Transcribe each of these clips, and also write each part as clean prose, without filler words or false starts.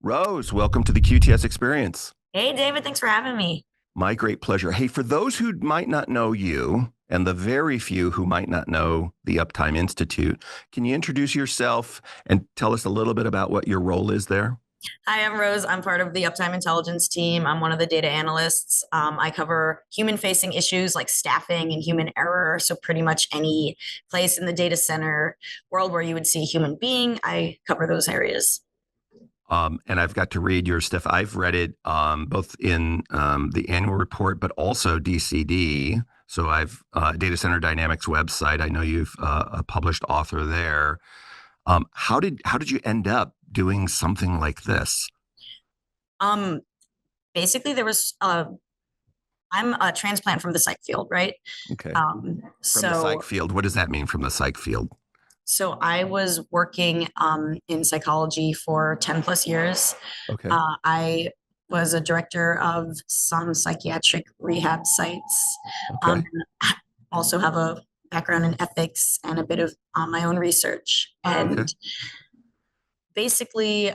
Rose, welcome to the QTS experience. Hey, David, thanks for having me. My great pleasure. Hey, for those who might not know you and the very few who might not know the Uptime Institute, can you introduce yourself and tell us a little bit about what your role is there? Hi, I'm Rose. I'm part of the Uptime Intelligence team. I'm one of the data analysts. I cover human-facing issues like staffing and human error. So pretty much any place in the data center world where you would see a human being, I cover those areas. And I've got to read your stuff. I've read it both in the annual report, but also DCD. So I've Data Center Dynamics website. I know you've a published author there. How did you end up doing something like this? Um, Basically, I'm a transplant from the psych field, right? Okay. Um, From the psych so field. What does that mean from the psych field? so I was working in psychology for 10 plus years. Okay. I was a director of some psychiatric rehab sites. Um, Okay. Also have a background in ethics and a bit of my own research. Okay. And basically,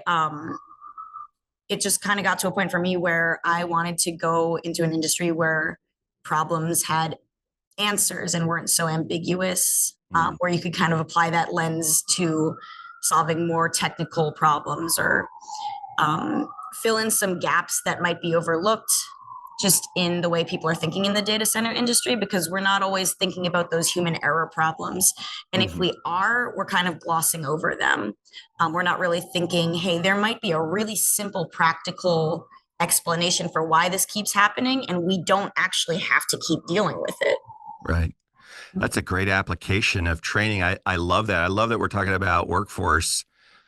it just kind of got to a point for me where I wanted to go into an industry where problems had answers and weren't so ambiguous, Mm. where you could kind of apply that lens to solving more technical problems or fill in some gaps that might be overlooked just in the way people are thinking in the data center industry, because we're not always thinking about those human error problems. And if Mhm. we are, we're kind of glossing over them. We're not really thinking, hey, there might be a really simple, practical explanation for why this keeps happening, and we don't actually have to keep dealing with it. Right. That's a great application of training. I love that. I love that we're talking about workforce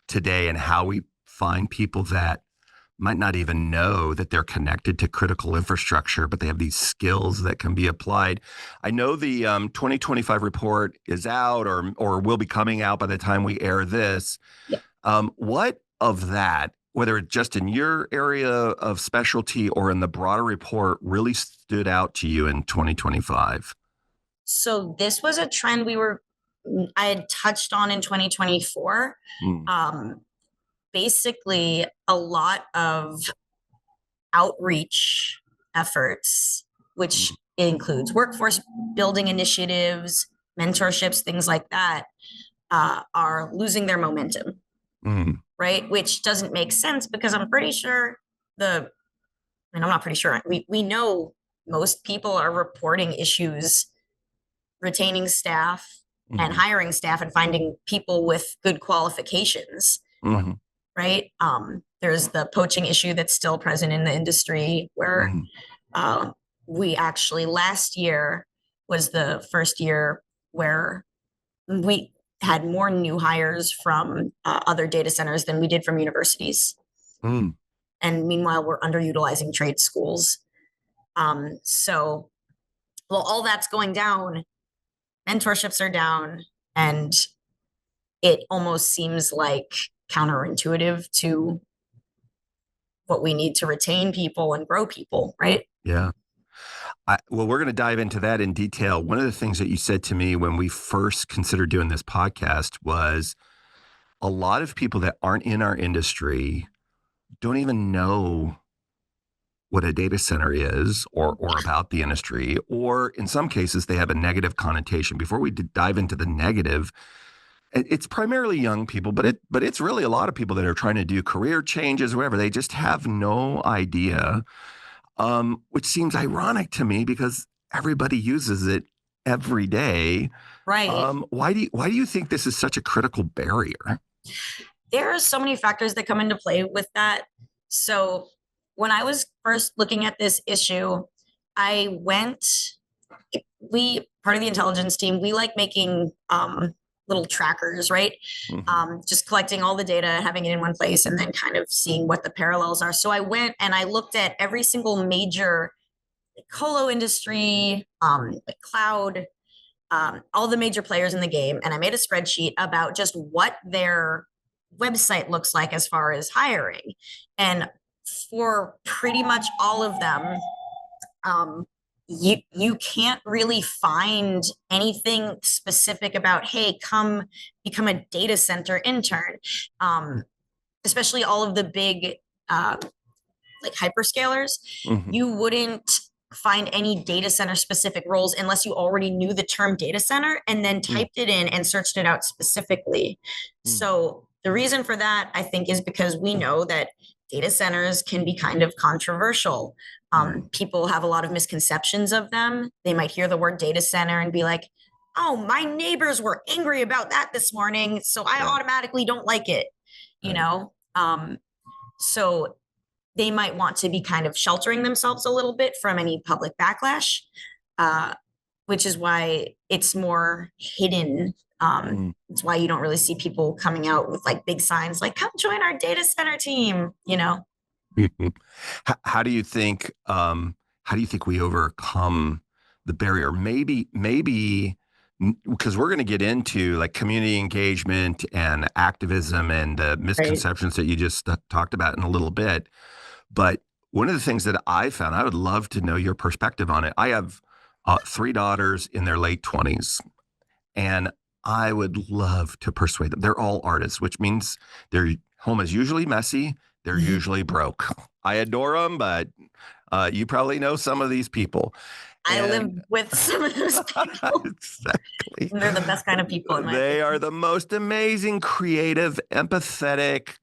today and how we find people that might not even know that they're connected to critical infrastructure, but they have these skills that can be applied. I know the 2025 report is out or will be coming out by the time we air this. Yeah. What of that, whether it's just in your area of specialty or in the broader report, really stood out to you in 2025? So this was a trend I had touched on in 2024. Mm, Um, Basically, a lot of outreach efforts, which mm, includes workforce building initiatives, mentorships, things like that, are losing their momentum, mm, right? Which doesn't make sense because I'm pretty sure I'm not pretty sure, we know most people are reporting issues retaining staff and mhm, hiring staff and finding people with good qualifications, mhm, right? There's the poaching issue that's still present in the industry where mhm, uh, we actually last year was the first year where we had more new hires from other data centers than we did from universities. mm. And meanwhile, we're underutilizing trade schools. So, well, all that's going down, mentorships are down, and it almost seems like counterintuitive to what we need to retain people and grow people, right? Yeah. Well, we're going to dive into that in detail. One of the things that you said to me when we first considered doing this podcast was a lot of people that aren't in our industry don't even know what a data center is or about the industry, or in some cases, they have a negative connotation. Before we dive into the negative, it's primarily young people, but it's really a lot of people that are trying to do career changes, whatever. They just have no idea, which seems ironic to me because everybody uses it every day. Right. Why do you think this is such a critical barrier? There are so many factors that come into play with that. So when I was first looking at this issue, I went, we, part of the intelligence team, we like making little trackers, right? Hmm. Just collecting all the data, having it in one place, and then kind of seeing what the parallels are. So I went and I looked at every single major colo industry, cloud, all the major players in the game, and I made a spreadsheet about just what their website looks like as far as hiring. And for pretty much all of them, um, you can't really find anything specific about, hey, come become a data center intern. Especially all of the big uh, like hyperscalers, Hmm. you wouldn't find any data center specific roles unless you already knew the term data center and then typed it in and searched it out specifically. So the reason for that, I think, is because we know that data centers can be kind of controversial. People have a lot of misconceptions of them. They might hear the word data center and be like, oh, my neighbors were angry about that this morning, so I Right. automatically don't like it, you Right. know? So they might want to be kind of sheltering themselves a little bit from any public backlash, uh, which is why it's more hidden. It's why you don't really see people coming out with like big signs like "Come join our data center team." You know, Mhm. How do you think? How do you think we overcome the barrier? Maybe because we're going to get into like community engagement and activism and the right? misconceptions that you just talked about in a little bit. But one of the things that I found, I would love to know your perspective on it. I have three daughters in their late 20s, and I would love to persuade them. They're all artists, which means their home is usually messy. They're usually broke. I adore them, but you probably know some of these people. I live And with some of those people. exactly, And they're the best kind of people, in my they are opinion. the most amazing, creative, empathetic,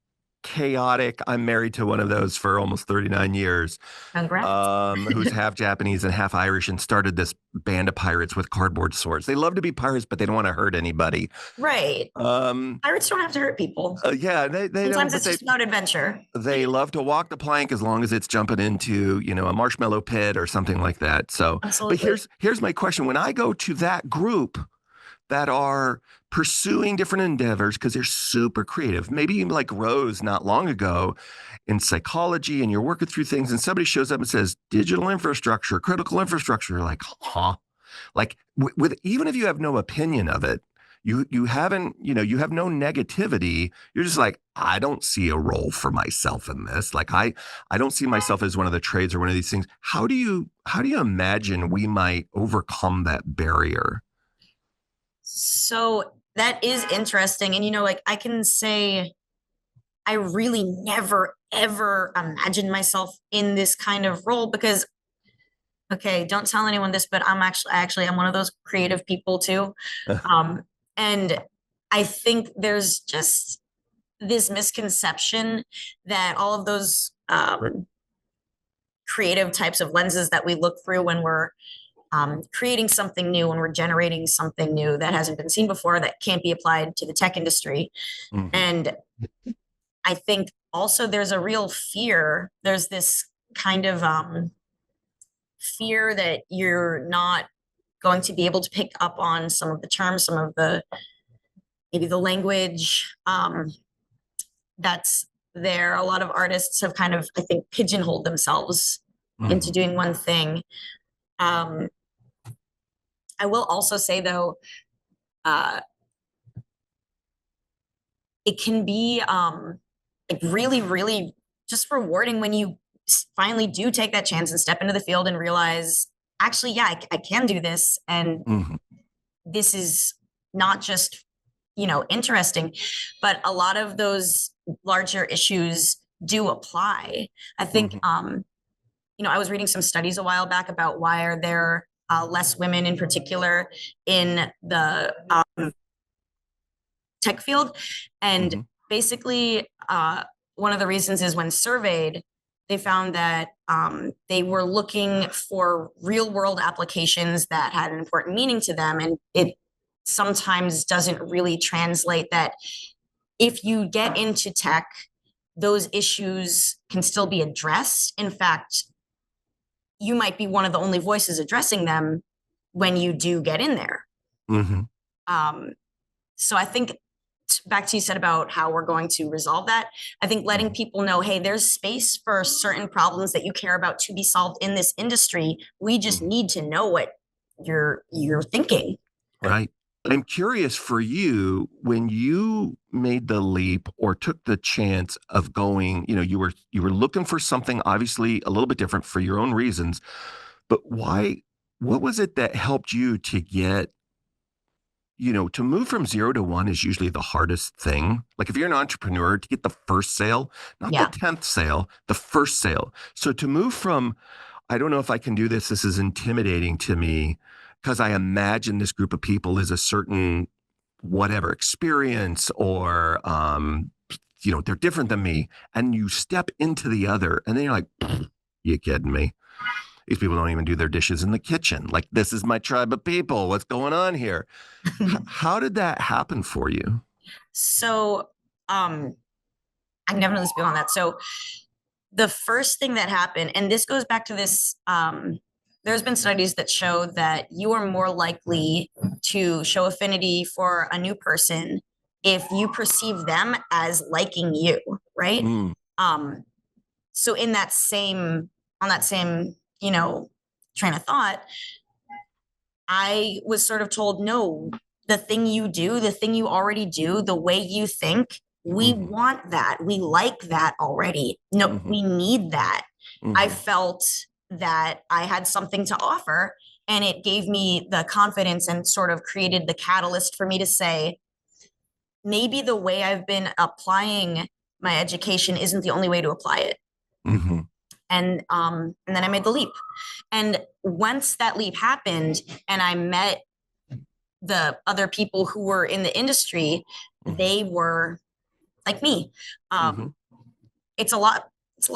chaotic. I'm married to one of those for almost 39 years, Congrats. who's half Japanese and half Irish and started this band of pirates with cardboard swords. They love to be pirates, but they don't want to hurt anybody. Right. Um, Pirates don't have to hurt people. yeah, they don't, Sometimes but it's just about adventure. they love to walk the plank as long as it's jumping into, a marshmallow pit or something like that. So, but Absolutely. here's my question. When I go to that group that are pursuing different endeavors because they're super creative, maybe like Rose not long ago in psychology, and you're working through things and somebody shows up and says digital infrastructure, critical infrastructure, you're like, huh? Like with even if you have no opinion of it, you haven't, you have no negativity. You're just like, I don't see a role for myself in this. Like I don't see myself as one of the trades or one of these things. How do you imagine we might overcome that barrier? So that is interesting. And, like I can say, I really never, ever imagined myself in this kind of role because, okay, don't tell anyone this, but I'm one of those creative people too. Um, and I think there's just this misconception that all of those creative types of lenses that we look through when we're creating something new, when we're generating something new that hasn't been seen before, that can't be applied to the tech industry. Mhm. And I think also there's a real fear. There's this kind of fear that you're not going to be able to pick up on some of the terms, some of the maybe the language that's there. A lot of artists have kind of, I think, pigeonholed themselves into Mhm. doing one thing. Um, I will also say though, uh, it can be like really, really just rewarding when you finally do take that chance and step into the field and realize, actually, yeah, I can do this, and Mhm. this is not just interesting, but a lot of those larger issues do apply. I think Mhm. I was reading some studies a while back about why are there less women in particular in the tech field. And Mhm. basically, one of the reasons is when surveyed, they found that they were looking for real world applications that had an important meaning to them. And it sometimes doesn't really translate that if you get into tech, those issues can still be addressed. In fact, you might be one of the only voices addressing them when you do get in there. Mhm. Um, so I think back to you said about how we're going to resolve that. I think letting Mhm. people know, hey, there's space for certain problems that you care about to be solved in this industry. We just Mhm. need to know what you're thinking. Right. I'm curious for you when you made the leap or took the chance of going, you were looking for something obviously a little bit different for your own reasons, but what was it that helped you to get to move from 0 to 1 is usually the hardest thing. Like if you're an entrepreneur, to get the first sale, not the Yeah. 10th sale, the first sale. So to move from, I don't know if I can do this, this is intimidating to me because I imagine this group of people is a certain whatever experience or, they're different than me. And you step into the other and then you're like, you kidding me? These people don't even do their dishes in the kitchen. Like, this is my tribe of people. What's going on here? How did that happen for you? So, I can definitely speak on that. So the first thing that happened, and this goes back to this, there's been studies that show that you are more likely to show affinity for a new person if you perceive them as liking you, right? Mm, Um, so in that same, on that same, train of thought, I was sort of told, no, the thing you do, the thing you already do, the way you think, we mhm, want that. We like that already. No, mhm, we need that. I mhm, felt that I had something to offer, and it gave me the confidence and sort of created the catalyst for me to say, maybe the way I've been applying my education isn't the only way to apply it. mhm, And then I made the leap. And once that leap happened and I met the other people who were in the industry, mhm, they were like me. mhm. Um, it's a lot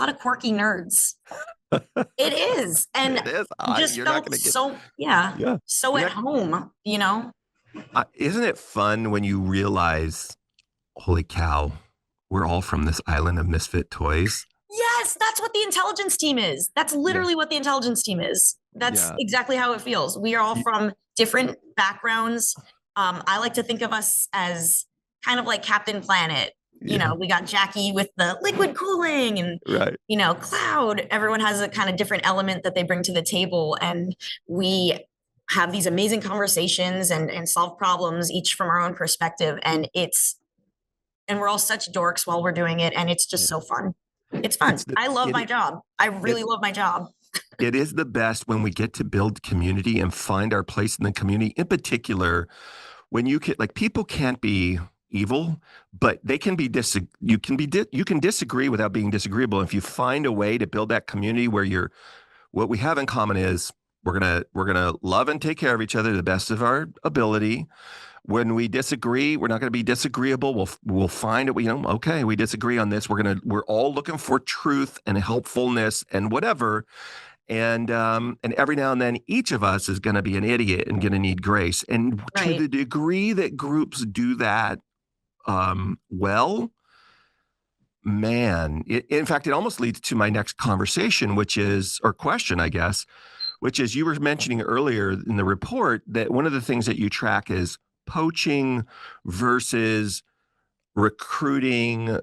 of quirky nerds. It is. And It is. just You're not felt going to get, so, yeah, yeah. so You're at not, home. isn't it fun when you realize, holy cow, we're all from this island of misfit toys? Yes, that's what the intelligence team is. That's Yeah. literally what the intelligence team is. That's Yeah. exactly how it feels. We are all Y- from different backgrounds. I like to think of us as kind of like Captain Planet. Yeah. We got Jackie with the liquid cooling and, Right. Cloud. Everyone has a kind of different element that they bring to the table. And we have these amazing conversations and solve problems each from our own perspective. And we're all such dorks while we're doing it. And it's just Yeah. so fun. It's fun. I love my It, job. I it, really love my job. it is the best when we get to build community and find our place in the community. In particular, when you can, like, people can't be evil, but they can be you can disagree without being disagreeable. If you find a way to build that community where what we have in common is we're gonna love and take care of each other to the best of our ability. When we disagree, we're not going to be disagreeable. We'll find it. Okay, we disagree on this. We're all looking for truth and helpfulness and whatever. And every now and then, each of us is going to be an idiot and going to need grace. And to Right. the degree that groups do that well, man, in fact, it almost leads to my next conversation, or question, I guess, which is you were mentioning earlier in the report that one of the things that you track is poaching versus recruiting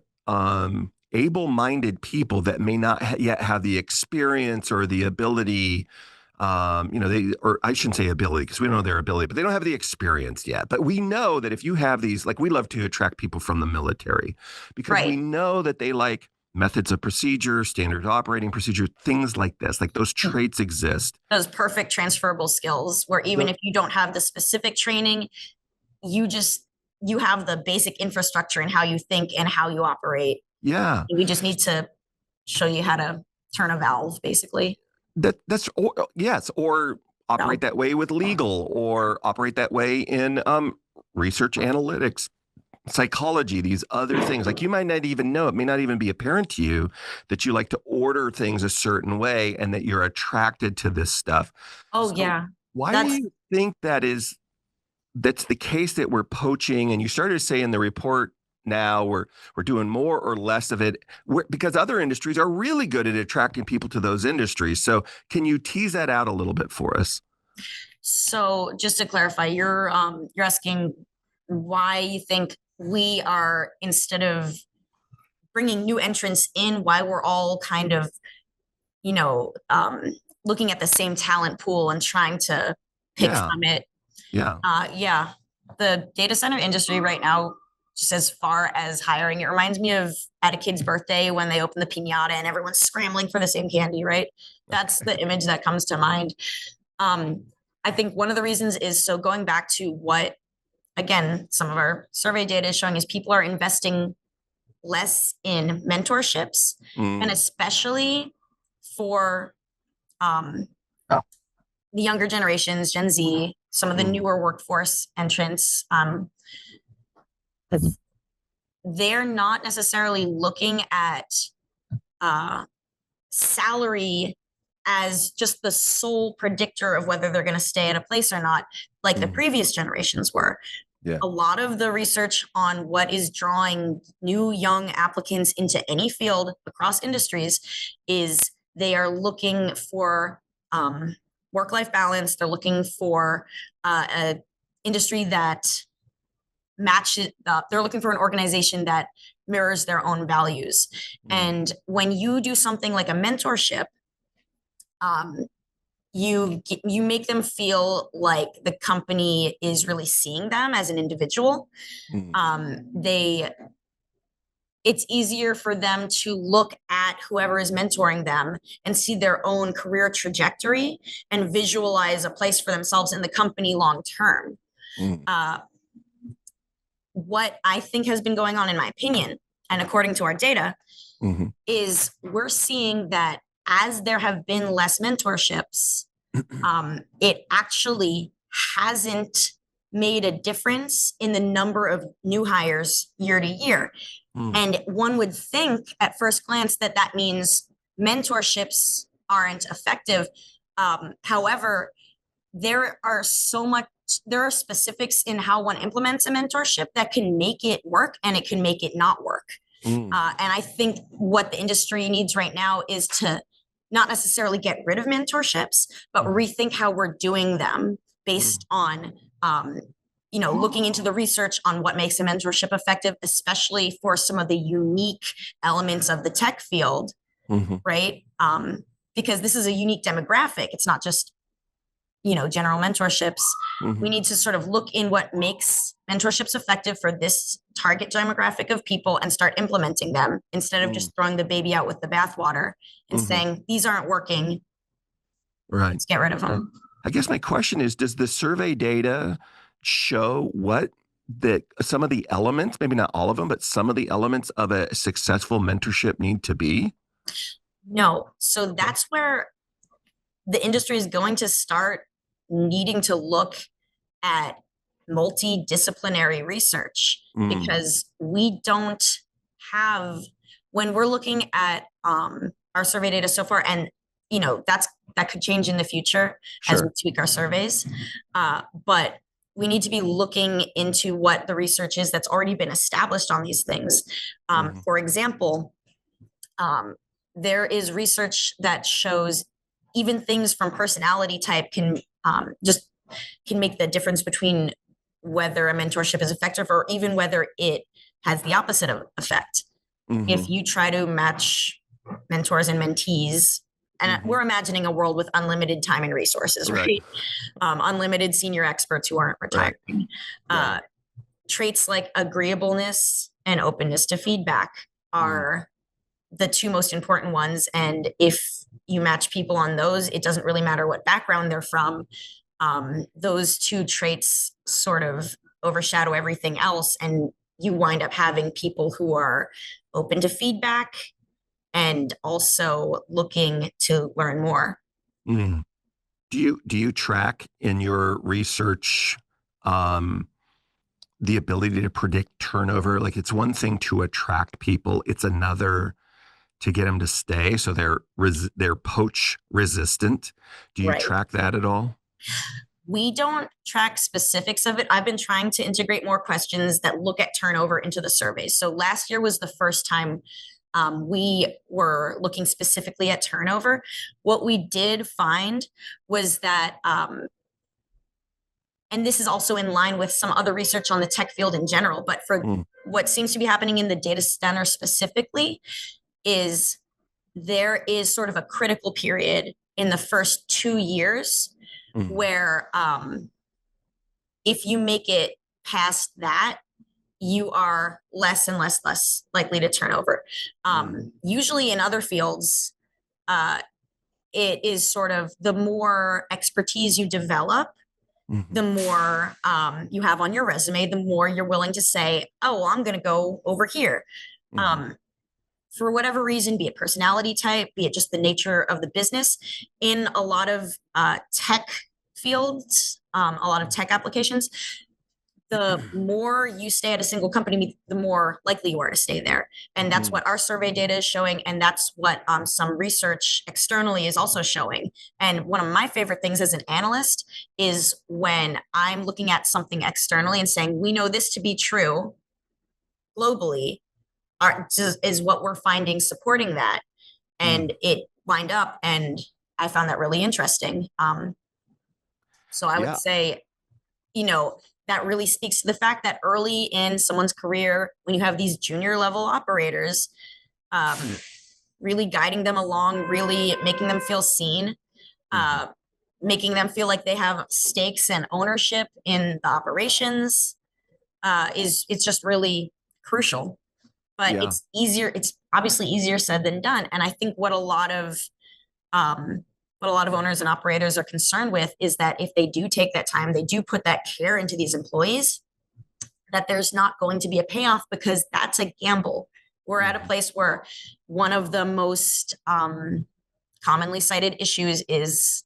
able-minded people that may not yet have the experience or the ability. Or I shouldn't say ability because we don't know their ability, but they don't have the experience yet. But we know that if you have these, like we love to attract people from the military because we Right. know that they like methods of procedure, standard operating procedure, things like this, like those traits exist. Those perfect transferable skills where even The, if you don't have the specific training, you just you have the basic infrastructure in how you think and how you operate. yeah, We just need to show you how to turn a valve, basically. yes, or operate So, that way with legal, or operate that way in research analytics, psychology, these other things. Like you might not even know, it may not even be apparent to you that you like to order things a certain way and that you're attracted to this stuff. oh So yeah, why do that's you think that's the case that we're poaching? And you started to say in the report now we're doing more or less of it because other industries are really good at attracting people to those industries. So can you tease that out a little bit for us? so. Just to clarify, you're asking why you think we are, instead of bringing new entrants in, why we're all kind of you know um, looking at the same talent pool and trying to pick Yeah. from it. Yeah. Yeah, the data center industry right now, just as far as hiring, it reminds me of at a kid's birthday when they open the piñata and everyone's scrambling for the same candy, right? That's Okay. the image that comes to mind. Um, I think one of the reasons is, so going back to what again, some of our survey data is showing is people are investing less in mentorships, and especially for the younger generations, Gen Z, some of the newer workforce entrants, they're not necessarily looking at salary as just the sole predictor of whether they're going to stay at a place or not, like the previous generations were. Yeah. A lot of the research on what is drawing new young applicants into any field across industries is they are looking for work-life balance. They're looking for an industry that matches. They're looking for an organization that mirrors their own values. And when you do something like a mentorship, you make them feel like the company is really seeing them as an individual. It's easier for them to look at whoever is mentoring them and see their own career trajectory and visualize a place for themselves in the company long term. What I think has been going on, in my opinion, and according to our data, is we're seeing that as there have been less mentorships, it actually hasn't made a difference in the number of new hires year to year. And one would think at first glance that that means mentorships aren't effective. However, there are specifics in how one implements a mentorship that can make it work and it can make it not work. And I think what the industry needs right now is to not necessarily get rid of mentorships, but rethink how we're doing them based on, looking into the research on what makes a mentorship effective, especially for some of the unique elements of the tech field, right? Because this is a unique demographic. It's not just, general mentorships. We need to sort of look in what makes mentorships effective for this target demographic of people and start implementing them instead of just throwing the baby out with the bathwater and saying, these aren't working. Right. Let's get rid of them. I guess my question is, does the survey data show what some of the elements, maybe not all of them, but some of the elements of a successful mentorship need to be? No. So that's where the industry is going to start needing to look at multidisciplinary research, because we don't have, when we're looking at our survey data so far, and that could change in the future as we tweak our surveys, but we need to be looking into what the research is that's already been established on these things. For example, there is research that shows even things from personality type can make the difference between whether a mentorship is effective or even whether it has the opposite of effect. If you try to match mentors and mentees, and we're imagining a world with unlimited time and resources, right? Unlimited senior experts who aren't retiring. Traits like agreeableness and openness to feedback are the two most important ones. And if you match people on those, it doesn't really matter what background they're from. Those two traits sort of overshadow everything else. And you wind up having people who are open to feedback and also looking to learn more. Do you track in your research the ability to predict turnover? Like, it's one thing to attract people, it's another to get them to stay, so they're poach resistant. Do you track that at all? We don't track specifics of it. I've been trying to integrate more questions that look at turnover into the surveys. So last year was the first time we were looking specifically at turnover. What we did find was that, and this is also in line with some other research on the tech field in general, but for what seems to be happening in the data center specifically, is there is sort of a critical period in the first 2 years where if you make it past that, you are less and less likely to turn over. Usually in other fields, it is sort of the more expertise you develop, Mm-hmm. the more you have on your resume, the more you're willing to say, oh, well, I'm going to go over here. Mm-hmm. Um, for whatever reason, be it personality type, be it just the nature of the business, in a lot of tech fields, a lot of tech applications, the more you stay at a single company, the more likely you are to stay there. And that's what our survey data is showing. And that's what some research externally is also showing. And one of my favorite things as an analyst is when I'm looking at something externally and saying, we know this to be true globally, is what we're finding supporting that. And it lined up. And I found that really interesting. So I would Yeah. say, that really speaks to the fact that early in someone's career, when you have these junior level operators, um, really guiding them along, really making them feel seen, Mm-hmm. making them feel like they have stakes and ownership in the operations, it's just really crucial. But Yeah. it's easier. It's obviously easier said than done. And I think um, what a lot of owners and operators are concerned with is that if they do take that time, they do put that care into these employees, that there's not going to be a payoff because that's a gamble. We're at a place where one of the most commonly cited issues is,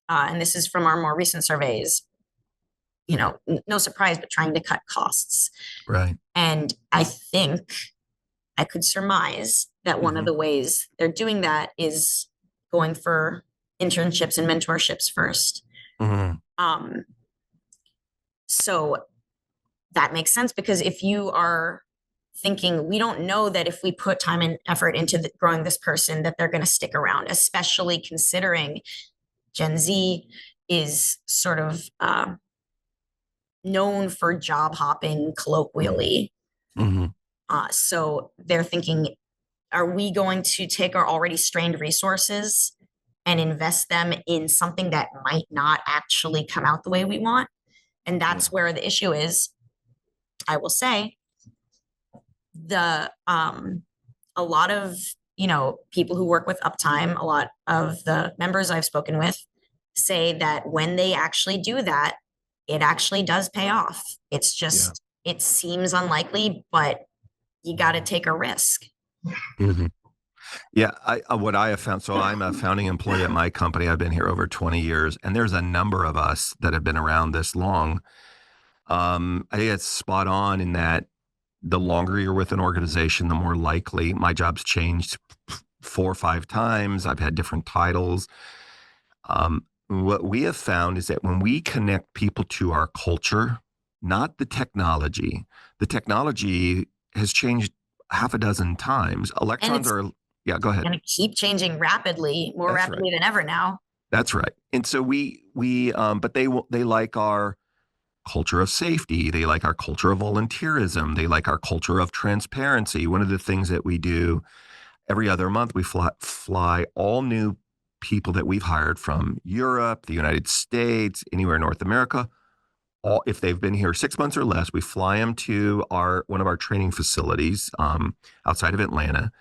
and this is from our more recent surveys, no surprise, but trying to cut costs. Right. And I think I could surmise that one of Mm-hmm. the ways they're doing that is going for internships and mentorships first. Mm-hmm. Um, so that makes sense because if you are thinking, we don't know that if we put time and effort into growing this person, that they're going to stick around, especially considering Gen Z is sort of known for job hopping colloquially. Mm-hmm. So they're thinking, are we going to take our already strained resources and invest them in something that might not actually come out the way we want? And Yeah. that's where the issue is. I will say a lot of people who work with Uptime, a lot of the members I've spoken with say that when they actually do that, it actually does pay off. It's Yeah. just, it seems unlikely, but you got to take a risk. Mm-hmm. Yeah, what I have found. So I'm a founding employee at my company. I've been here over 20 years, and there's a number of us that have been around this long. I think it's spot on in that the longer you're with an organization, the more likely. My job's changed 4 or 5 times. I've had different titles. What we have found is that when we connect people to our culture, not the technology has changed half a dozen times. And Electrons it's are, yeah, go ahead. going to keep changing rapidly, more That's right. rapidly than ever now. That's right. And so but they like our culture of safety. They like our culture of volunteerism. They like our culture of transparency. One of the things that we do every other month, we fly all new people that we've hired from Europe, the United States, anywhere in North America. All, if they've been here 6 months or less, we fly them to one of our training facilities outside of Atlanta.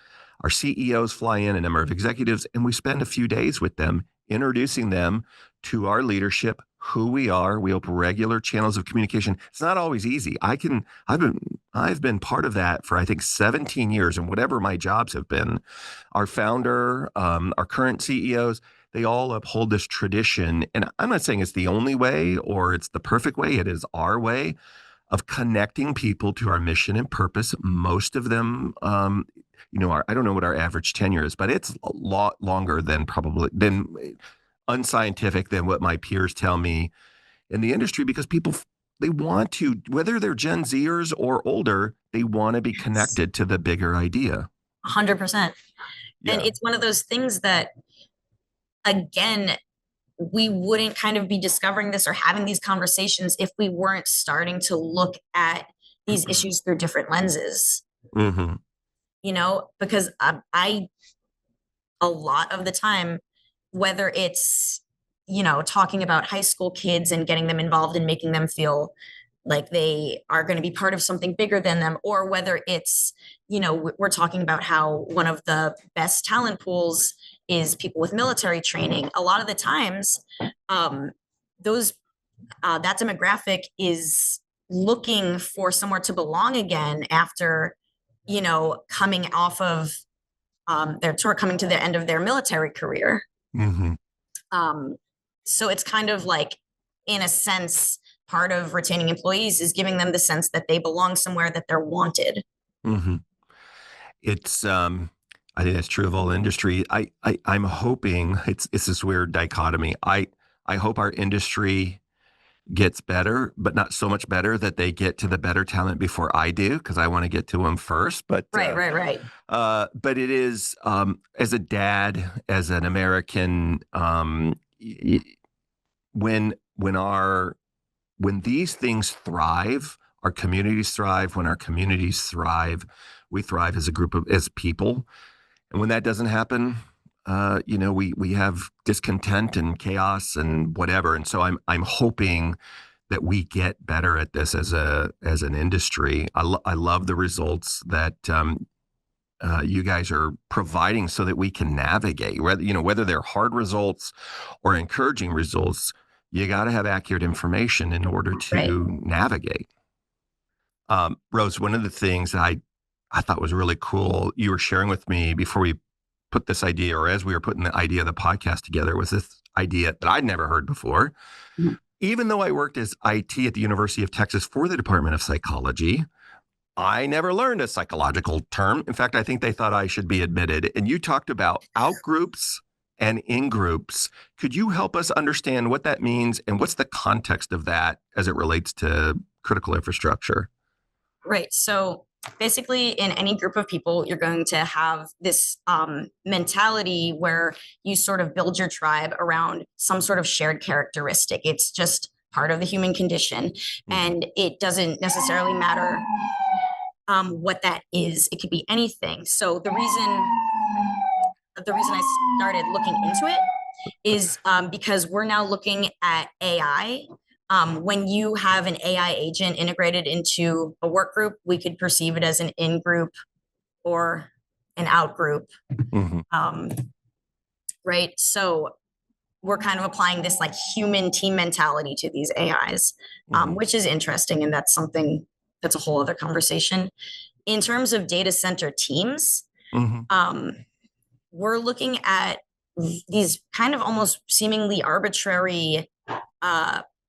Our CEOs fly in, a number of executives, and we spend a few days with them, introducing them to our leadership, who we are. We open regular channels of communication. It's not always easy. I've been part of that for I think 17 years, and whatever my jobs have been. Our founder, our current CEOs, they all uphold this tradition. And I'm not saying it's the only way or it's the perfect way. It is our way of connecting people to our mission and purpose. Most of them, I don't know what our average tenure is, but it's a lot longer than unscientific than what my peers tell me in the industry, because people, they want to, whether they're Gen Zers or older, they want to be connected to the bigger idea. 100%. And Yeah. it's one of those things that, again, we wouldn't kind of be discovering this or having these conversations if we weren't starting to look at these issues through different lenses. Mm-hmm. Because a lot of the time, whether it's, talking about high school kids and getting them involved and making them feel like they are going to be part of something bigger than them, or whether it's, we're talking about how one of the best talent pools is people with military training. A lot of the times, those that demographic is looking for somewhere to belong again after, coming off of their tour, coming to the end of their military career. Mm-hmm. So it's kind of like, in a sense, part of retaining employees is giving them the sense that they belong somewhere, that they're wanted. Mm-hmm. It's I think that's true of all industry. I'm hoping it's this weird dichotomy. I hope our industry gets better, but not so much better that they get to the better talent before I do, because I want to get to them first. But Right. but it is, as a dad, as an American, when when these things thrive, our communities thrive. When our communities thrive, we thrive as a group of as people. And when that doesn't happen, we have discontent and chaos and whatever. And so I'm hoping that we get better at this as an industry. I love the results that you guys are providing so that we can navigate, whether they're hard results or encouraging results. You got to have accurate information in order to navigate. Rose, one of the things that I thought was really cool you were sharing with me before we put this idea, or as we were putting the idea of the podcast together, was this idea that I'd never heard before. Mm-hmm. Even though I worked as IT at the University of Texas for the Department of Psychology, I never learned a psychological term. In fact, I think they thought I should be admitted. And you talked about out-groups and in-groups. Could you help us understand what that means and what's the context of that as it relates to critical infrastructure? Right. So basically, in any group of people, you're going to have this mentality where you sort of build your tribe around some sort of shared characteristic. It's just part of the human condition. Mm-hmm. And it doesn't necessarily matter what that is. It could be anything. So the reason I started looking into it is because we're now looking at AI. When you have an AI agent integrated into a work group, we could perceive it as an in-group or an out-group. Mm-hmm. Right? So we're kind of applying this like human team mentality to these AIs, mm-hmm. Which is interesting. And that's something that's a whole other conversation. In terms of data center teams, mm-hmm. We're looking at these kind of almost seemingly arbitrary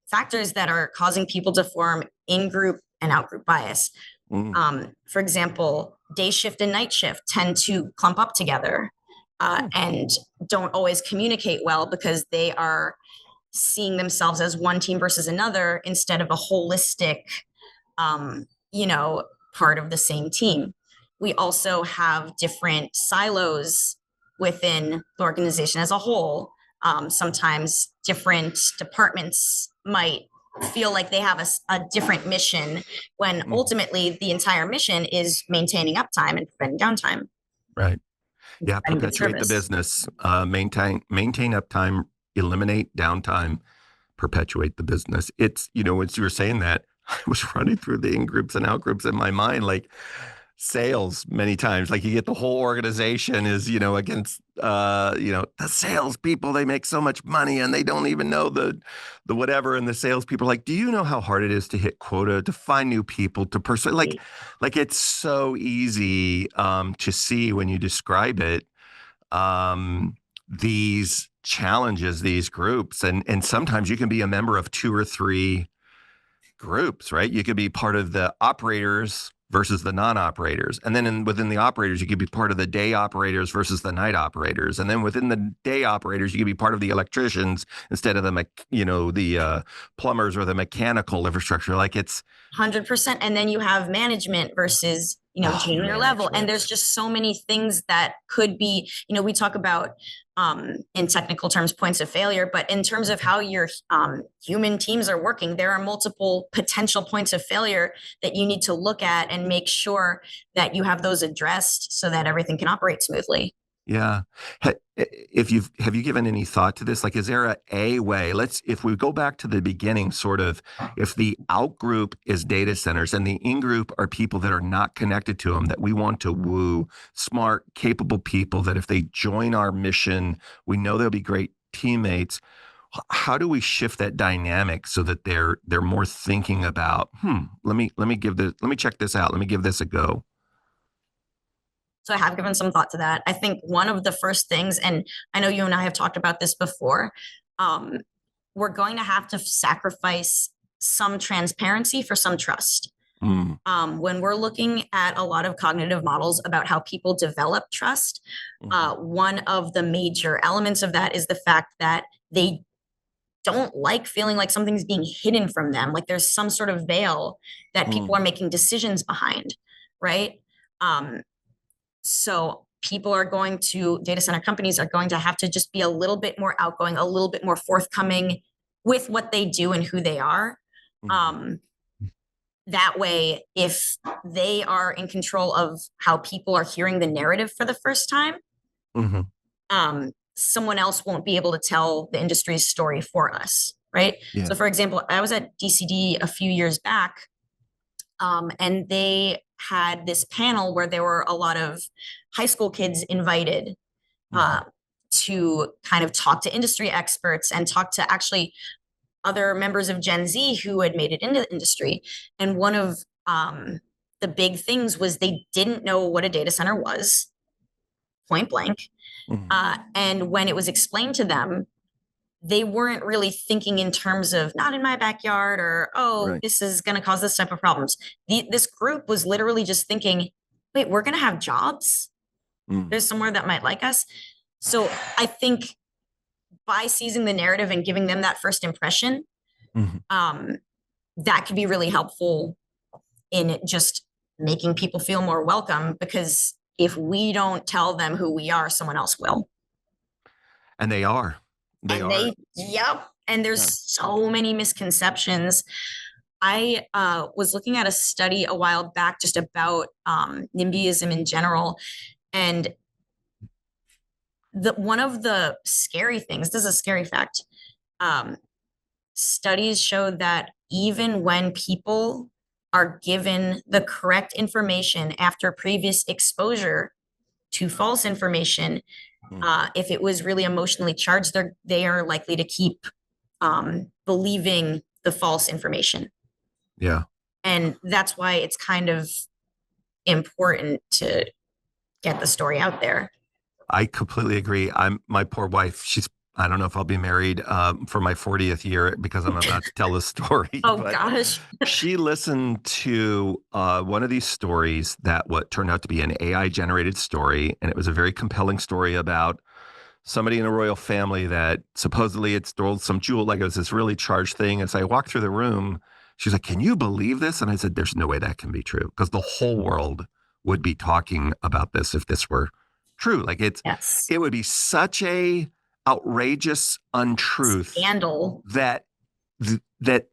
factors that are causing people to form in-group and out-group bias. Mm. For example, day shift and night shift tend to clump up together and don't always communicate well because they are seeing themselves as one team versus another instead of a holistic, part of the same team. We also have different silos within the organization as a whole. Sometimes different departments might feel like they have a different mission when ultimately the entire mission is maintaining uptime and preventing downtime. Right. Yeah. Perpetuate the business, maintain uptime, eliminate downtime, perpetuate the business. It's, as you were saying that, I was running through the in-groups and out-groups in my mind, like sales many times, like you get the whole organization is, against, the sales people, they make so much money and they don't even know the whatever. And the sales people are like, do you know how hard it is to hit quota, to find new people, to persuade? Like it's so easy to see when you describe it, these challenges, these groups. And sometimes you can be a member of 2 or 3 groups, right? You could be part of the operators versus the non-operators. And then within the operators, you could be part of the day operators versus the night operators. And then within the day operators, you could be part of the electricians instead of the plumbers or the mechanical infrastructure. Like it's 100%. And then you have management versus, junior level. And there's just so many things that could be, we talk about in technical terms, points of failure, but in terms of how your human teams are working, there are multiple potential points of failure that you need to look at and make sure that you have those addressed so that everything can operate smoothly. Yeah. Have you given any thought to this? Like, is there a way, if we go back to the beginning, sort of, if the out group is data centers and the in group are people that are not connected to them, that we want to woo, smart, capable people, that if they join our mission, we know they'll be great teammates. How do we shift that dynamic so that they're more thinking about, let me check this out. Let me give this a go. So I have given some thought to that. I think one of the first things, and I know you and I have talked about this before, um, we're going to have to sacrifice some transparency for some trust. Mm, When we're looking at a lot of cognitive models about how people develop trust, mhm, one of the major elements of that is the fact that they don't like feeling like something's being hidden from them, like there's some sort of veil that people mm, are making decisions behind, right? Um, so people are going to, data center companies are going to have to just be a little bit more outgoing, a little bit more forthcoming with what they do and who they are. mhm, Um, that way, if they are in control of how people are hearing the narrative for the first time, mhm. someone else won't be able to tell the industry's story for us, right? Yeah. So, for example, I was at DCD a few years back, and they had this panel where there were a lot of high school kids invited uh, Mhm, to kind of talk to industry experts and talk to actually other members of Gen Z who had made it into the industry. And one of the big things was they didn't know what a data center was, point blank. mhm. And when it was explained to them, they weren't really thinking in terms of not in my backyard or, oh, Right. this is going to cause this type of problems. This group was literally just thinking, wait, we're going to have jobs? Mm, There's somewhere that might like us. So I think by seizing the narrative and giving them that first impression, mhm. um, that could be really helpful in just making people feel more welcome, because if we don't tell them who we are, someone else will. And they are. They And are. yep. And there's Yeah. so many misconceptions. I was looking at a study a while back just about NIMBYism in general. And one of the scary things, this is a scary fact, um, studies show that even when people are given the correct information after previous exposure to false information, Mhm. if it was really emotionally charged, they are likely to keep believing the false information. Yeah. And that's why it's kind of important to get the story out there. I completely agree. My poor wife. I don't know if I'll be married for my 40th year because I'm about to tell a story, Oh but gosh. she listened to one of these stories that what turned out to be an AI generated story. And it was a very compelling story about somebody in a royal family that supposedly had stole some jewel. Like it was this really charged thing. As I walked through the room, she's like, "Can you believe this?" And I said, "There's no way that can be true because the whole world would be talking about this if this were true. Like Yes. it would be such a outrageous untruth Scandal. that that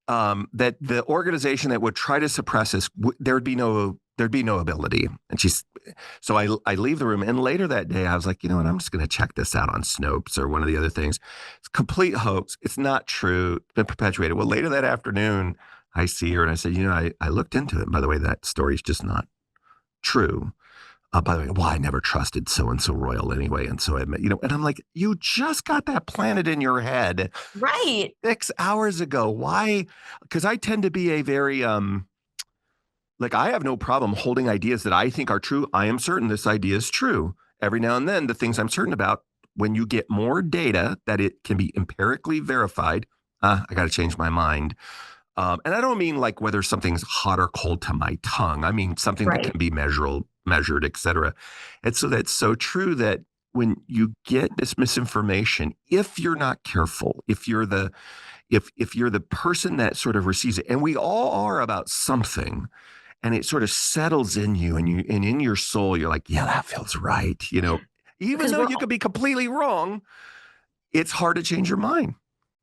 that the organization that would try to suppress this, there'd be no ability." And so I leave the room, and later that day, I was like, you know what? I'm just going to check this out on Snopes or one of the other things. It's a complete hoax. It's not true. It's been perpetuated. Well, later that afternoon, I see her and I said, I looked into it. And by the way, that story's just not true. By the way, well, I never trusted so and so royal anyway, and so I admit, and I'm like, you just got that planted in your head Right. 6 hours ago. Why? Because I tend to be a very like I have no problem holding ideas that I think are true. I am certain this idea is true. Every now and then, the things I'm certain about, when you get more data that it can be empirically verified, I got to change my mind. And I don't mean like whether something's hot or cold to my tongue. I mean something that Right. can be measured, et cetera. And so that's so true that when you get this misinformation, if you're not careful, if you're the person that sort of receives it, and we all are about something, and it sort of settles in you, and in your soul, you're like, yeah, that feels right. Even Because though you could be completely wrong, it's hard to change your mind.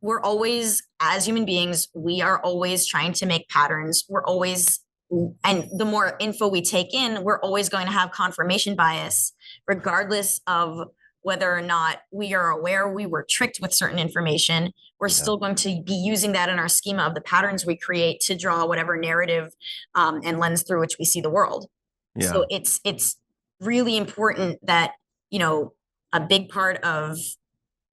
we're always, as human beings, we are always trying to make patterns. We're always, and the more info we take in, we're always going to have confirmation bias, regardless of whether or not we are aware we were tricked with certain information. We're Yeah. still going to be using that in our schema of the patterns we create to draw whatever narrative and lens through which we see the world. Yeah. So it's really important that, you know, a big part of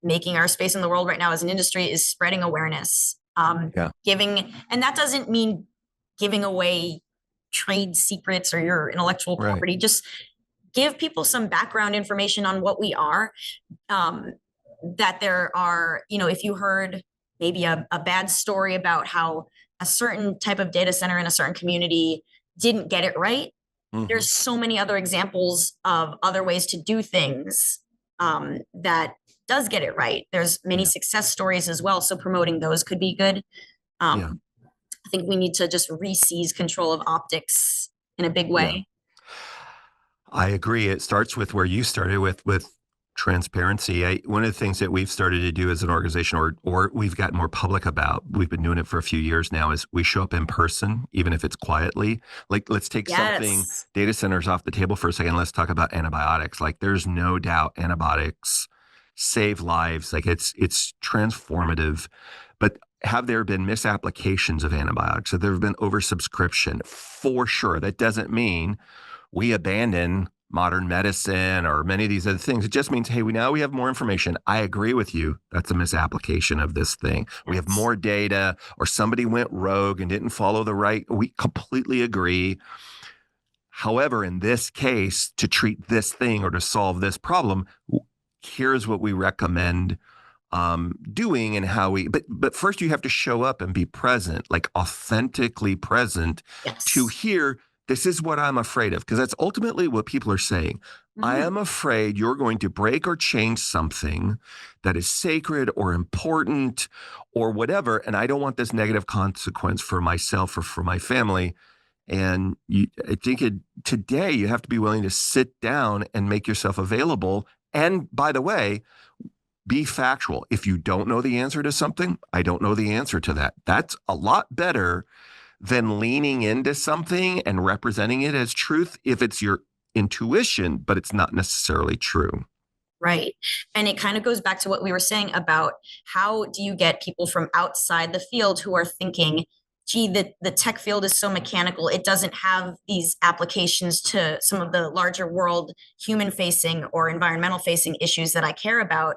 making our space in the world right now as an industry is spreading awareness, giving, and that doesn't mean giving away trade secrets or your intellectual property. Just give people some background information on what we are. That there are, if you heard maybe a bad story about how a certain type of data center in a certain community didn't get it right, there's so many other examples of other ways to do things that does get it right. There's many success stories as well. So promoting those could be good. I think we need to just re-seize control of optics in a big way. I agree. It starts with where you started with transparency. One of the things that we've started to do as an organization, or we've gotten more public about, we've been doing it for a few years now, is we show up in person, even if it's quietly. Like, let's take something, data centers off the table for a second. Let's talk about antibiotics. Like, there's no doubt antibiotics save lives. Like, it's transformative. But have there been misapplications of antibiotics? Have there been oversubscription? For sure. That doesn't mean we abandon modern medicine or many of these other things. It just means, hey, now we have more information. I agree with you. That's a misapplication of this thing. We have more data, or somebody went rogue and didn't follow the right. We completely agree. However, in this case, to treat this thing or to solve this problem, here's what we recommend doing and how we, but first you have to show up and be present, like authentically present to hear, this is what I'm afraid of, because that's ultimately what people are saying. I am afraid you're going to break or change something that is sacred or important or whatever, and I don't want this negative consequence for myself or for my family. And I think today you have to be willing to sit down and make yourself available. And by the way, be factual. If you don't know the answer to something, I don't know the answer to that. That's a lot better than leaning into something and representing it as truth if it's your intuition, but it's not necessarily true. Right. And it kind of goes back to what we were saying about how do you get people from outside the field who are thinking, gee, the tech field is so mechanical. It doesn't have these applications to some of the larger world, human facing or environmental facing issues that I care about.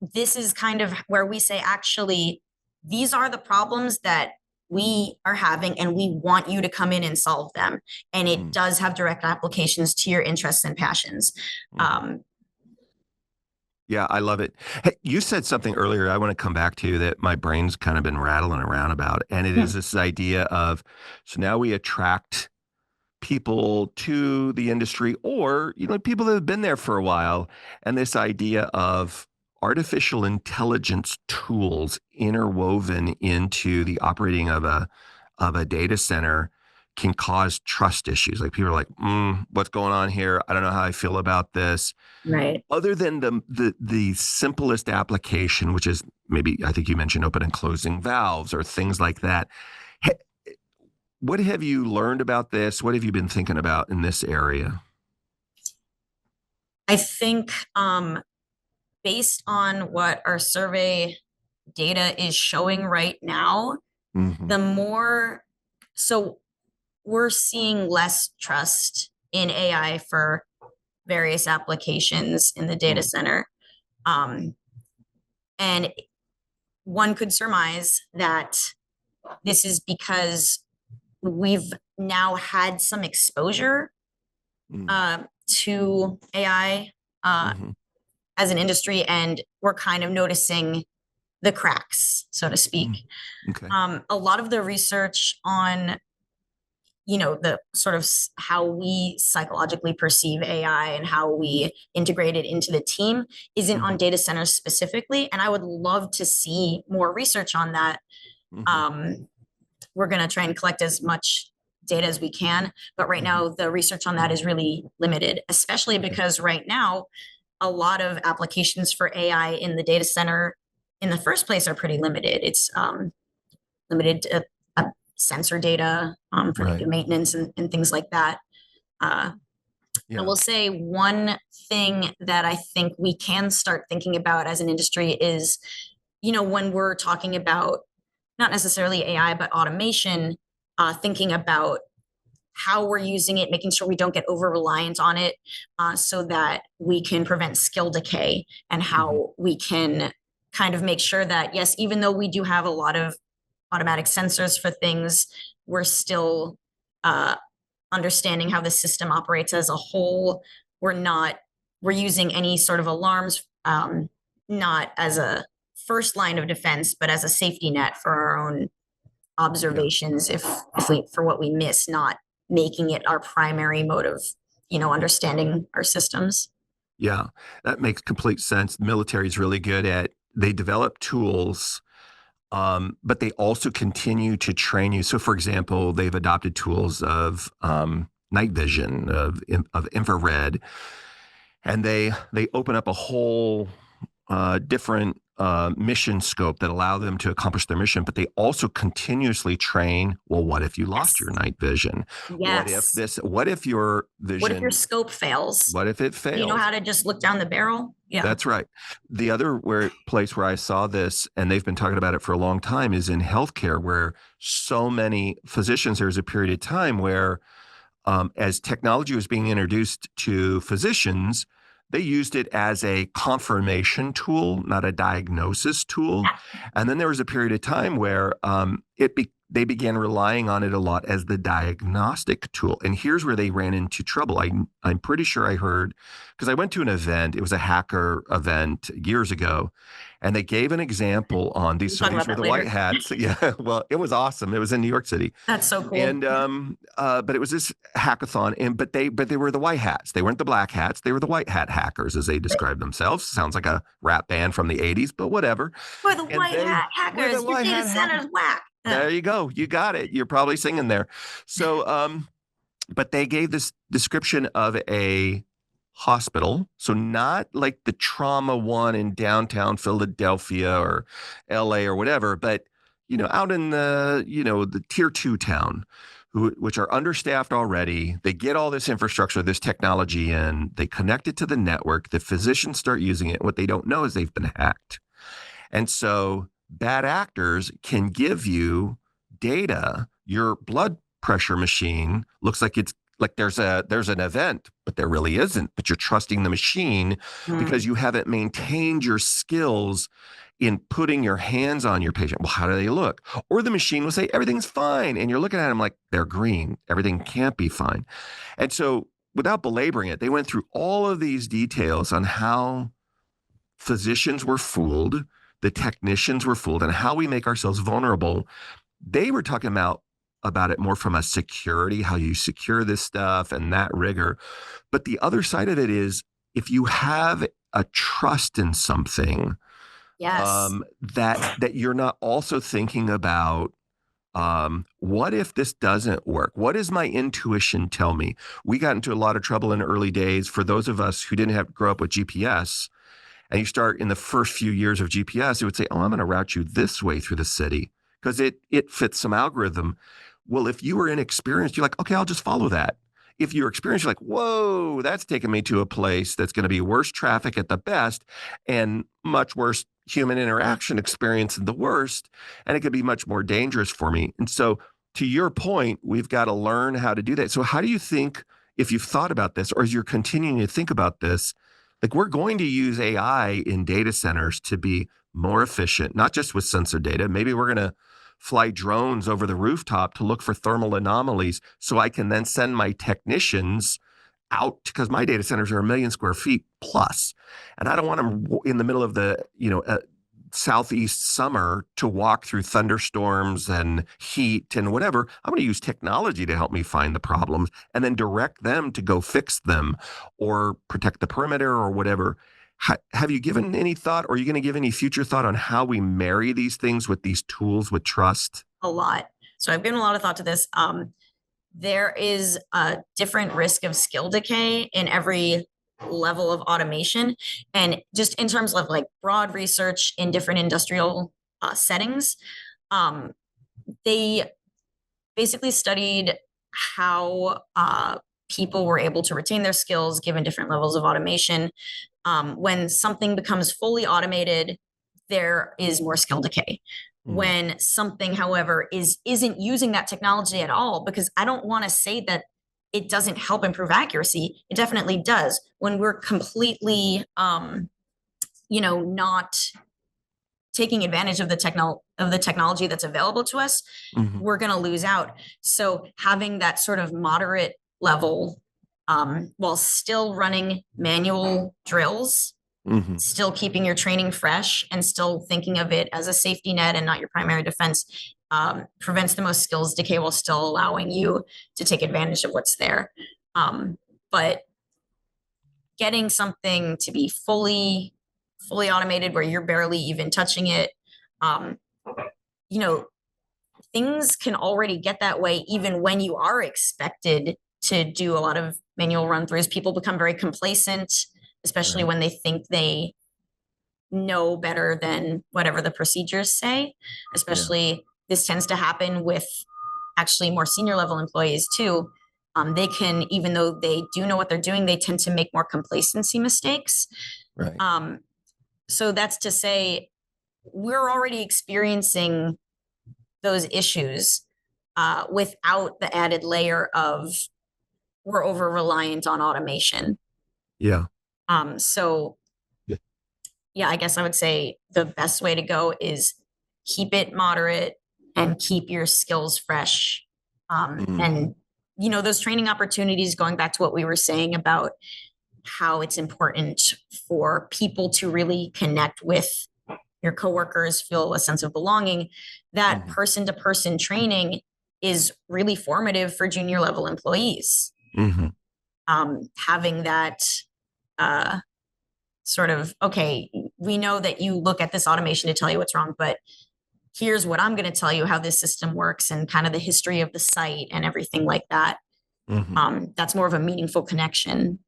This is kind of where we say, actually, these are the problems that we are having, and we want you to come in and solve them. And it does have direct applications to your interests and passions. Yeah, I love it. Hey, you said something earlier I want to come back to that my brain's kind of been rattling around about. And it is this idea of, so now we attract people to the industry, or, people that have been there for a while. And this idea of artificial intelligence tools interwoven into the operating of a data center can cause trust issues. Like, people are like, what's going on here? I don't know how I feel about this. Right. Other than the simplest application, which is maybe, I think you mentioned open and closing valves or things like that. What have you learned about this? What have you been thinking about in this area? I think based on what our survey data is showing right now, the more, so we're seeing less trust in AI for various applications in the data center. And one could surmise that this is because we've now had some exposure to AI as an industry, and we're kind of noticing the cracks, so to speak. A lot of the research on the sort of how we psychologically perceive AI and how we integrate it into the team isn't on data centers specifically. And I would love to see more research on that. We're going to try and collect as much data as we can. But right now, the research on that is really limited, especially because right now, a lot of applications for AI in the data center in the first place are pretty limited. It's limited to sensor data, predictive maintenance and things like that. I will say one thing that I think we can start thinking about as an industry is, when we're talking about not necessarily AI, but automation, thinking about how we're using it, making sure we don't get over reliant on it, so that we can prevent skill decay, and how we can kind of make sure that, yes, even though we do have a lot of automatic sensors for things, we're still understanding how the system operates as a whole. We're using any sort of alarms, not as a first line of defense, but as a safety net for our own observations. If we, for what we miss, not making it our primary mode of, understanding our systems. Yeah, that makes complete sense. The military is really good at, they develop tools, but they also continue to train you. So, for example, they've adopted tools of night vision, of infrared, and they open up a whole different mission scope that allow them to accomplish their mission. But they also continuously train. Well, what if you lost your night vision? Yes. What if your vision? What if your scope fails? What if it fails? You know how to just look down the barrel? Yeah. That's right. The other place where I saw this, and they've been talking about it for a long time, is in healthcare, where so many physicians, there's a period of time where as technology was being introduced to physicians, they used it as a confirmation tool, not a diagnosis tool. And then there was a period of time where they began relying on it a lot as the diagnostic tool. And here's where they ran into trouble. I'm pretty sure I heard, because I went to an event, it was a hacker event years ago, and they gave an example on these. So these were the white hats. Yeah, well, it was awesome. It was in New York City. That's so cool. And but it was this hackathon, but they were the white hats. They weren't the black hats. They were the white hat hackers, as they described themselves. Sounds like a rap band from the 80s, but whatever. We're the white hat hackers. Your data center's whack. There you go. You got it. You're probably singing there. So, but they gave this description of a hospital. So not like the trauma one in downtown Philadelphia or LA or whatever, but, out in the tier 2 town, which are understaffed already. They get all this infrastructure, this technology in, they connect it to the network. The physicians start using it. What they don't know is they've been hacked. And so bad actors can give you data. Your blood pressure machine looks like it's like there's an event, but there really isn't. But you're trusting the machine because you haven't maintained your skills in putting your hands on your patient. Well, how do they look? Or the machine will say everything's fine, and you're looking at them like they're green. Everything can't be fine. And so, without belaboring it, they went through all of these details on how physicians were fooled, the technicians were fooled, and how we make ourselves vulnerable. They were talking about it more from a security, how you secure this stuff and that rigor. But the other side of it is, if you have a trust in something, yes, that you're not also thinking about, what if this doesn't work? What does my intuition tell me? We got into a lot of trouble in early days for those of us who didn't have to grow up with GPS. And you start in the first few years of GPS, it would say, oh, I'm going to route you this way through the city because it fits some algorithm. Well, if you were inexperienced, you're like, okay, I'll just follow that. If you're experienced, you're like, whoa, that's taking me to a place that's going to be worse traffic at the best and much worse human interaction experience at the worst. And it could be much more dangerous for me. And so to your point, we've got to learn how to do that. So how do you think, if you've thought about this, or as you're continuing to think about this, like we're going to use AI in data centers to be more efficient, not just with sensor data. Maybe we're going to fly drones over the rooftop to look for thermal anomalies so I can then send my technicians out, because my data centers are 1 million square feet plus. And I don't want them in the middle of the, southeast summer to walk through thunderstorms and heat and whatever. I'm going to use technology to help me find the problems and then direct them to go fix them or protect the perimeter or whatever. Have you given any thought, or are you going to give any future thought on how we marry these things with these tools with trust? A lot. So I've given a lot of thought to this. There is a different risk of skill decay in every level of automation. And just in terms of like broad research in different industrial settings, they basically studied how people were able to retain their skills given different levels of automation. When something becomes fully automated, there is more skill decay. Mm. when something, however, isn't using that technology at all, because I don't want to say that it doesn't help improve accuracy. It definitely does. When we're completely not taking advantage of the technology that's available to us, Mhm. we're going to lose out. So having that sort of moderate level, while still running manual drills, Mhm. still keeping your training fresh, and still thinking of it as a safety net and not your primary defense, prevents the most skills decay while still allowing you to take advantage of what's there. But getting something to be fully automated where you're barely even touching it, um, you know, things can already get that way even when you are expected to do a lot of manual run throughs. People become very complacent, especially Right. when they think they know better than whatever the procedures say. Yeah. Especially, this tends to happen with actually more senior level employees too. They can, even though they do know what they're doing, they tend to make more complacency mistakes. Right. Um, so that's to say, we're already experiencing those issues without the added layer of we're over reliant on automation. Yeah. So yeah, I guess I would say the best way to go is keep it moderate and keep your skills fresh. Mm. And, those training opportunities, going back to what we were saying about how it's important for people to really connect with your coworkers, feel a sense of belonging, that Mhm. person to person training is really formative for junior level employees. Mhm. Having that uh, sort of, okay, we know that you look at this automation to tell you what's wrong, but here's what I'm going to tell you how this system works and kind of the history of the site and everything like that. Mhm. That's more of a meaningful connection.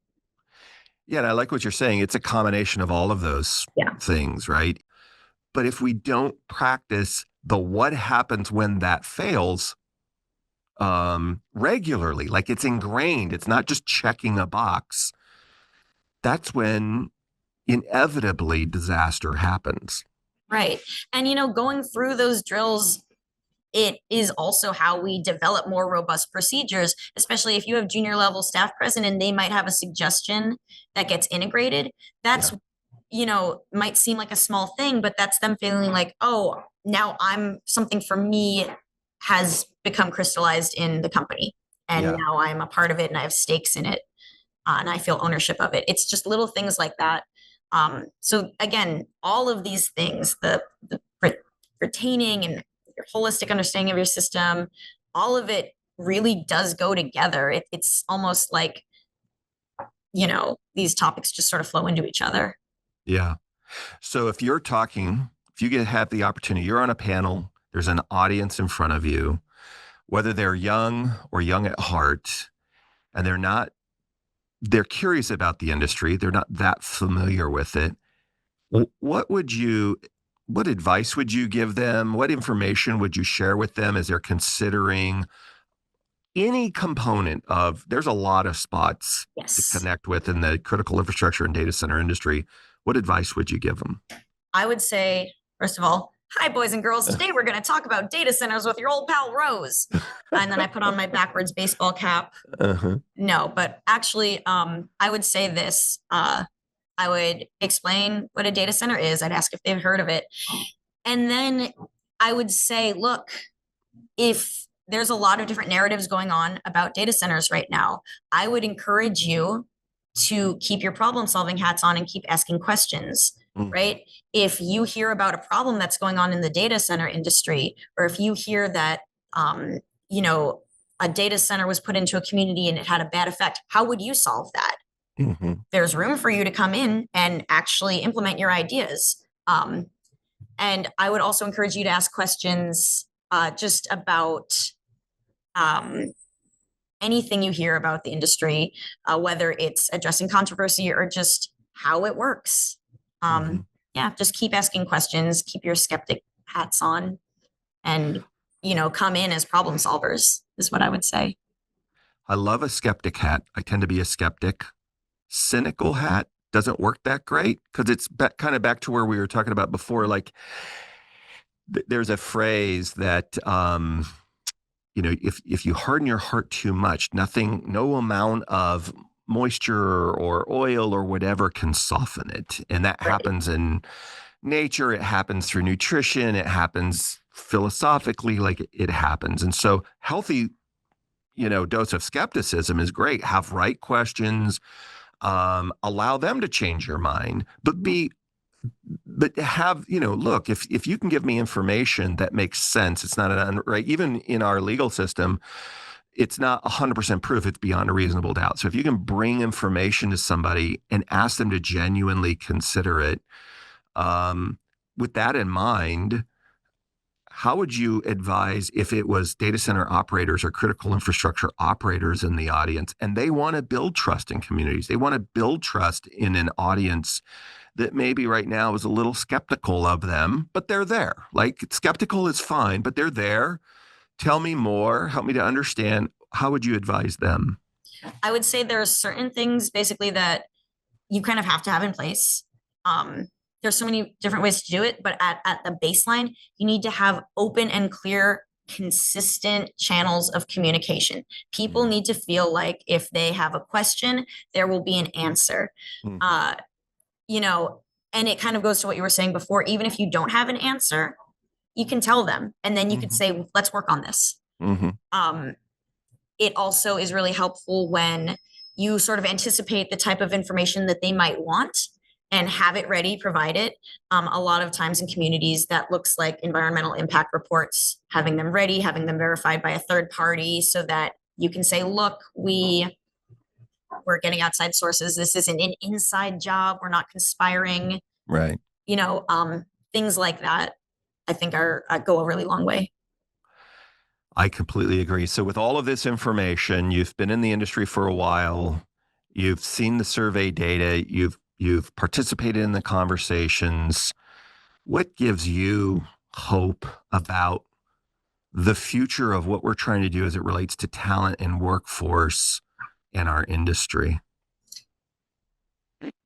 Yeah, and I like what you're saying. It's a combination of all of those Yeah. things, right? But if we don't practice the what happens when that fails regularly, like it's ingrained, it's not just checking a box, that's when inevitably disaster happens. Right. And, going through those drills, it is also how we develop more robust procedures, especially if you have junior level staff present and they might have a suggestion that gets integrated. That's, Yeah. might seem like a small thing, but that's them feeling like, oh, now something for me has become crystallized in the company. And Yeah. now I'm a part of it and I have stakes in it, and I feel ownership of it. It's just little things like that. So again, all of these things, the retaining and your holistic understanding of your system, all of it really does go together. It's almost like, these topics just sort of flow into each other. Yeah. So if you're talking, if you have the opportunity, you're on a panel, there's an audience in front of you, whether they're young or young at heart, and they're curious about the industry, they're not that familiar with it. What would what advice would you give them? What information would you share with them as they're considering any component of, there's a lot of spots to Yes. connect with in the critical infrastructure and data center industry. What advice would you give them? I would say, first of all, hi, boys and girls. Today we're going to talk about data centers with your old pal Rose. And then I put on my backwards baseball cap. Uh-huh. No, but actually, I would say this. I would explain what a data center is. I'd ask if they've heard of it. And then I would say, look, if there's a lot of different narratives going on about data centers right now, I would encourage you to keep your problem solving hats on and keep asking questions, Mhm. right? If you hear about a problem that's going on in the data center industry, or if you hear that, um, you know, a data center was put into a community and it had a bad effect, how would you solve that? Mhm. There's room for you to come in and actually implement your ideas. And I would also encourage you to ask questions just about um, anything you hear about the industry, whether it's addressing controversy or just how it works. Mhm. Yeah, just keep asking questions, keep your skeptic hats on, and come in as problem solvers is what I would say. I love a skeptic hat. I tend to be a skeptic. Cynical hat doesn't work that great because it's kind of back to where we were talking about before. Like there's a phrase that, if you harden your heart too much, no amount of moisture or oil or whatever can soften it. And that Right. happens in nature. It happens through nutrition. It happens philosophically, like it happens. And so healthy, dose of skepticism is great. Have right questions, allow them to change your mind, but have, look, if you can give me information that makes sense, it's not right. Even in our legal system, it's not 100% proof. It's beyond a reasonable doubt. So if you can bring information to somebody and ask them to genuinely consider it, with that in mind, how would you advise if it was data center operators or critical infrastructure operators in the audience, and they want to build trust in communities? They want to build trust in an audience that maybe right now is a little skeptical of them, but they're there. Like, skeptical is fine, but they're there. Tell me more. Help me to understand. How would you advise them? I would say there are certain things basically that you kind of have to have in place. Um, there's so many different ways to do it, but at the baseline, you need to have open and clear, consistent channels of communication. People need to feel like if they have a question, there will be an answer. Mhm. Uh, you know, and it kind of goes to what you were saying before. Even if you don't have an answer, you can tell them, and then you could Mhm. say, let's work on this. Mhm. Um, it also is really helpful when you sort of anticipate the type of information that they might want and have it ready, provide it. A lot of times in communities, that looks like environmental impact reports, having them ready, having them verified by a third party so that you can say, look, we're getting outside sources. This isn't an inside job. We're not conspiring. Right. You know, things like that, I think are go a really long way. I completely agree. So with all of this information, you've been in the industry for a while, you've seen the survey data, you've participated in the conversations. What gives you hope about the future of what we're trying to do as it relates to talent and workforce in our industry?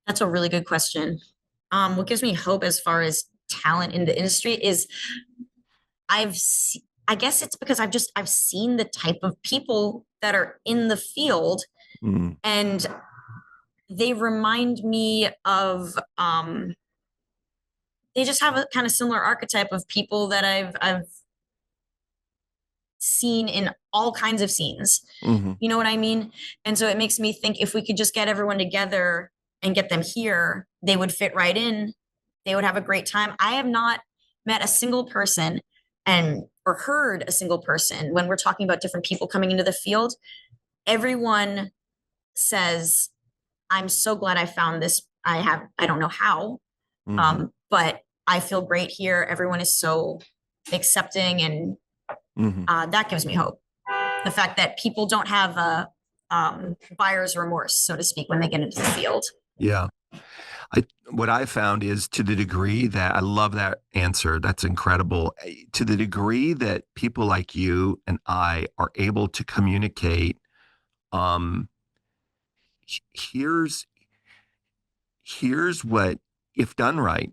That's a really good question. What gives me hope as far as talent in the industry is I guess it's because I've seen the type of people that are in the field, Mm, and they remind me of they just have a kind of similar archetype of people that I've seen in all kinds of scenes. mhm, You know what I mean? And so it makes me think if we could just get everyone together and get them here, they would fit right in. They would have a great time. I have not met a single person and or heard a single person when we're talking about different people coming into the field. Everyone says, I'm so glad I found this. I don't know how, mhm, but I feel great here. Everyone is so accepting, and mhm. that gives me hope. The fact that people don't have a buyer's remorse, so to speak, when they get into the field. Yeah. What I found is, to the degree that I love that answer, that's incredible. To the degree that people like you and I are able to communicate, um, here's what, if done right,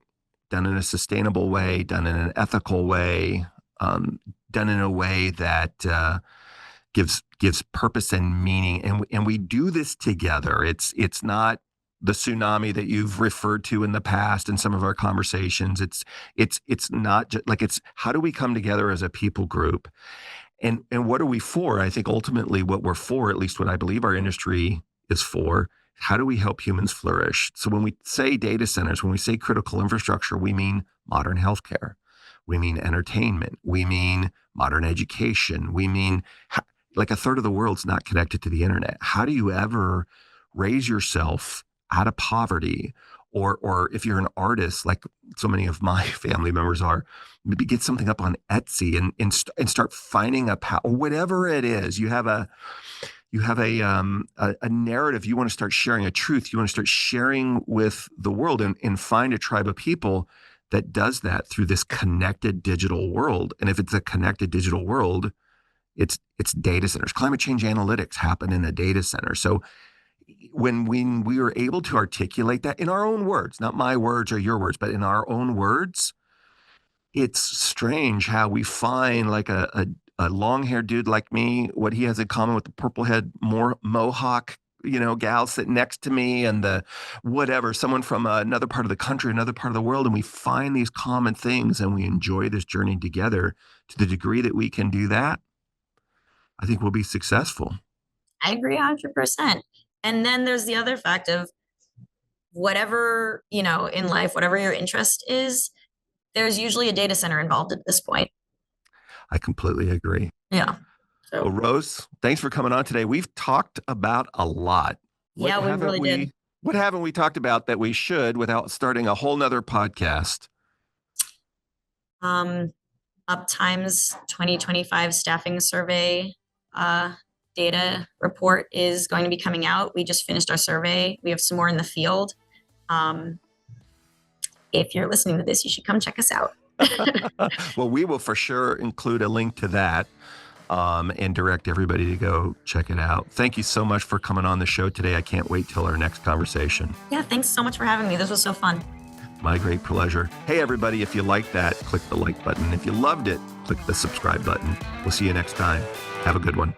done in a sustainable way, done in an ethical way, um, done in a way that gives purpose and meaning, and we do this together. It's not the tsunami that you've referred to in the past in some of our conversations. It's not just like, it's how do we come together as a people group, and what are we for? I think ultimately what we're for, at least what I believe our industry is for, how do we help humans flourish? So when we say data centers, when we say critical infrastructure, we mean modern healthcare, we mean entertainment, we mean modern education, we mean, like, a third of the world's not connected to the internet. How do you ever raise yourself out of poverty? Or if you're an artist, like so many of my family members are, maybe get something up on Etsy and start finding or whatever it is. You have a narrative. You want to start sharing a truth. You want to start sharing with the world, and find a tribe of people that does that through this connected digital world. And if it's a connected digital world, it's data centers. Climate change analytics happen in a data center. So when we were able to articulate that in our own words, not my words or your words, but in our own words, It's strange how we find like a long-haired dude like me, what he has in common with the purple head, more mohawk, gal sitting next to me, and the whatever, someone from another part of the country, another part of the world. And we find these common things and we enjoy this journey together. To the degree that we can do that, I think we'll be successful. I agree 100%. And then there's the other fact of whatever, in life, whatever your interest is, there's usually a data center involved at this point. I completely agree. Yeah. So, Well, Rose, thanks for coming on today. We've talked about a lot. yeah, we really did. What haven't we talked about that we should without starting a whole nother podcast? Uptime's 2025 staffing survey data report is going to be coming out. We just finished our survey. We have some more in the field. If you're listening to this, you should come check us out. Well, we will for sure include a link to that and direct everybody to go check it out. Thank you so much for coming on the show today. I can't wait till our next conversation. Yeah, thanks so much for having me. This was so fun. My great pleasure. Hey, everybody, if you liked that, click the like button. If you loved it, click the subscribe button. We'll see you next time. Have a good one.